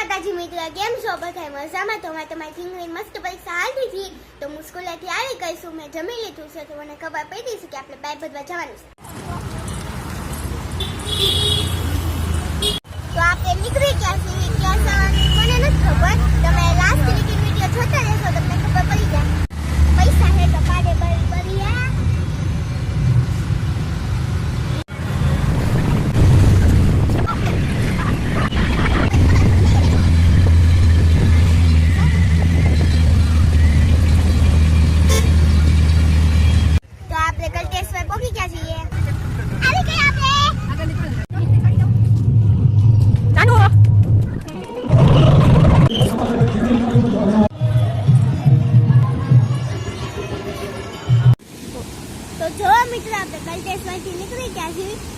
માતાજી મિત્ર, કેમ છો બધા? મજામાં? તો મેં તમારી થિંગની મસ્ત પરીક્ષા હાલતી હતી તો હું સ્કૂલેથી આવી ગઈ છું. મેં જમી લીધું છે તો મને ખબર પડી છે કે આપણે બાય બધવા જવાનું છે. તો આપણે નીકળી ગયા છીએ. ક્યાં જવાનું મને નથી ખબર. તમે લાસ્ટ વીકેન્ડ વિડીયો જોતા રહેશો તમને ખબર પડી જાય. પૈસા હે તો કાઢે બરી તો જો મિત્ર, આપણે કલ્ટેશમાંથી નીકળી ગયા છીએ